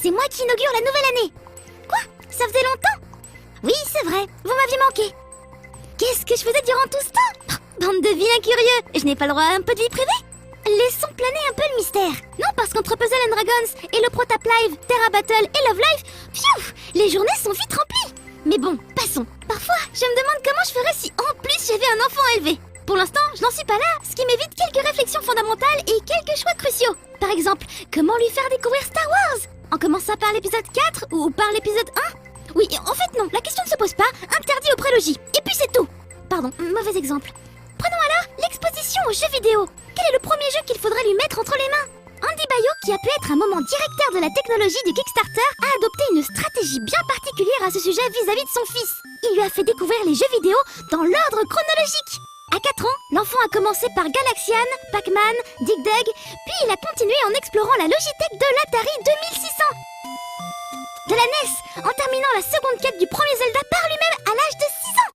c'est moi qui inaugure la nouvelle année. Quoi? Ça faisait longtemps? Oui, c'est vrai, vous m'aviez manqué. Qu'est-ce que je faisais durant tout ce temps? Bande de vilains curieux, je n'ai pas le droit à un peu de vie privée? Laissons planer un peu le mystère. Non, parce qu'entre Puzzle & Dragons et le Protap Live, Terra Battle et Love Live, pfiou, les journées sont vite remplies. Mais bon, passons. Parfois, je me demande comment je ferais si en plus j'avais un enfant à élever. Pour l'instant, je n'en suis pas là, ce qui m'évite quelques réflexions fondamentales et quelques choix cruciaux. Par exemple, comment lui faire découvrir Star Wars? En commençant par l'épisode 4 ou par l'épisode 1? Oui, en fait non, la question ne se pose pas, interdit au prélogie. Et puis c'est tout. Pardon, mauvais exemple. Prenons alors l'exposition aux jeux vidéo. Quel est le premier jeu qu'il faudrait lui mettre entre les mains? Andy Bayo, qui a pu être un moment directeur de la technologie du Kickstarter, a adopté une stratégie bien particulière à ce sujet vis-à-vis de son fils. Il lui a fait découvrir les jeux vidéo dans l'ordre chronologique. À 4 ans, l'enfant a commencé par Galaxian, Pac-Man, Dig Dug, puis il a continué en explorant la Logitech de l'Atari 2600. De la NES, en terminant la seconde quête du premier Zelda par lui-même à l'âge de 6 ans.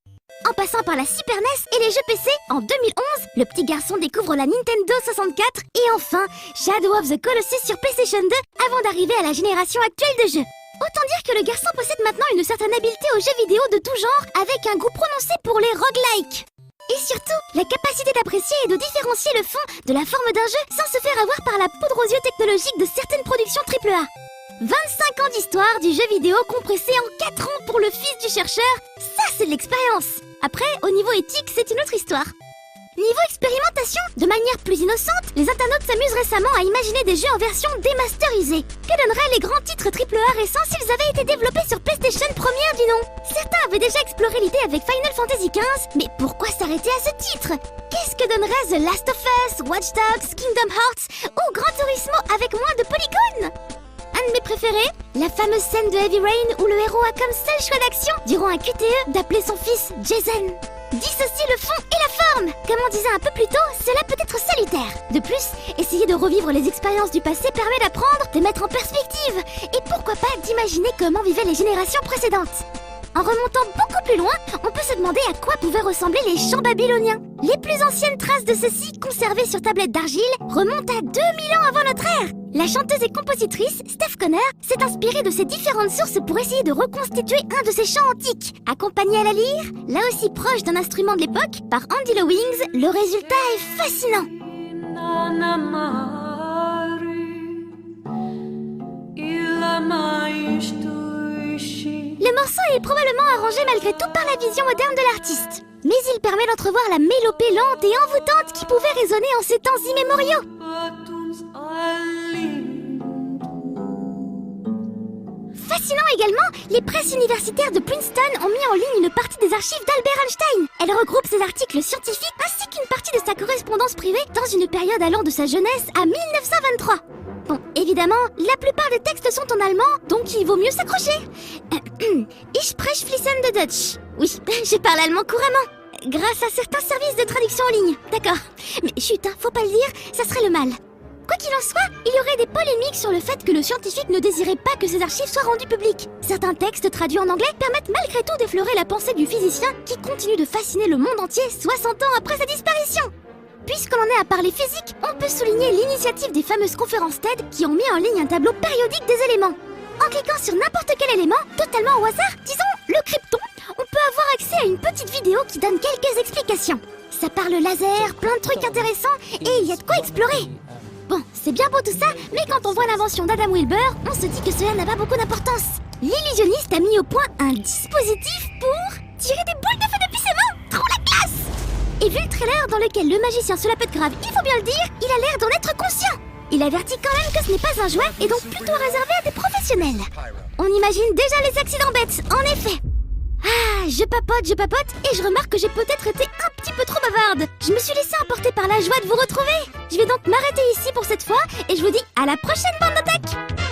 En passant par la Super NES et les jeux PC, en 2011, le petit garçon découvre la Nintendo 64 et enfin Shadow of the Colossus sur PlayStation 2 avant d'arriver à la génération actuelle de jeux. Autant dire que le garçon possède maintenant une certaine habileté aux jeux vidéo de tout genre avec un goût prononcé pour les roguelikes. Et surtout, la capacité d'apprécier et de différencier le fond de la forme d'un jeu sans se faire avoir par la poudre aux yeux technologique de certaines productions AAA. 25 ans d'histoire du jeu vidéo compressé en 4 ans pour le fils du chercheur, ça c'est de l'expérience. Après, au niveau éthique, c'est une autre histoire. Niveau expérimentation, de manière plus innocente, les internautes s'amusent récemment à imaginer des jeux en version démasterisée. Que donneraient les grands titres AAA récents s'ils avaient été développés sur PlayStation première du nom? Certains avaient déjà exploré l'idée avec Final Fantasy XV, mais pourquoi s'arrêter à ce titre? Qu'est-ce que donnerait The Last of Us, Watch Dogs, Kingdom Hearts ou Gran Turismo avec moins de polygones? Un de mes préférés, la fameuse scène de Heavy Rain où le héros a comme seul choix d'action, durant un QTE, d'appeler son fils Jason. Dissocie le fond et la forme. Comme on disait un peu plus tôt, cela peut être salutaire. De plus, essayer de revivre les expériences du passé permet d'apprendre, de mettre en perspective, et pourquoi pas d'imaginer comment vivaient les générations précédentes. En remontant beaucoup plus loin, on peut se demander à quoi pouvaient ressembler les champs babyloniens. Les plus anciennes traces de ceux-ci, conservées sur tablettes d'argile, remontent à 2000 ans avant notre ère. La chanteuse et compositrice, Steph Connor, s'est inspirée de ces différentes sources pour essayer de reconstituer un de ces chants antiques. Accompagnée à la lyre, là aussi proche d'un instrument de l'époque, par Andy Lowings, le résultat est fascinant. Le morceau est probablement arrangé malgré tout par la vision moderne de l'artiste. Mais il permet d'entrevoir la mélopée lente et envoûtante qui pouvait résonner en ces temps immémoriaux. Fascinant également, les presses universitaires de Princeton ont mis en ligne une partie des archives d'Albert Einstein. Elle regroupe ses articles scientifiques ainsi qu'une partie de sa correspondance privée dans une période allant de sa jeunesse à 1923. Bon, évidemment, la plupart des textes sont en allemand, donc il vaut mieux s'accrocher. Ich spreche fließend Deutsch. Oui, je parle allemand couramment. Grâce à certains services de traduction en ligne. D'accord. Mais chut, faut pas le dire, ça serait le mal. Quoi qu'il en soit, il y aurait des polémiques sur le fait que le scientifique ne désirait pas que ses archives soient rendues publiques. Certains textes traduits en anglais permettent malgré tout d'effleurer la pensée du physicien qui continue de fasciner le monde entier 60 ans après sa disparition. Puisqu'on en est à parler physique, on peut souligner l'initiative des fameuses conférences TED qui ont mis en ligne un tableau périodique des éléments. En cliquant sur n'importe quel élément, totalement au hasard, disons le krypton, on peut avoir accès à une petite vidéo qui donne quelques explications. Ça parle laser, plein de trucs intéressants et il y a de quoi explorer. Bon, c'est bien beau tout ça, mais quand on voit l'invention d'Adam Wilbur, on se dit que cela n'a pas beaucoup d'importance. L'illusionniste a mis au point un dispositif pour tirer des boules de feu depuis ses mains. Trop la classe! Et vu le trailer dans lequel le magicien se la pète grave, il faut bien le dire, il a l'air d'en être conscient. Il avertit quand même que ce n'est pas un jouet et donc plutôt réservé à des professionnels. On imagine déjà les accidents bêtes, en effet. Ah, je papote et je remarque que j'ai peut-être été un petit peu trop bavarde. Je me suis laissée emporter par la joie de vous retrouver. Je vais donc m'arrêter ici pour cette fois et je vous dis à la prochaine bande d'attaque.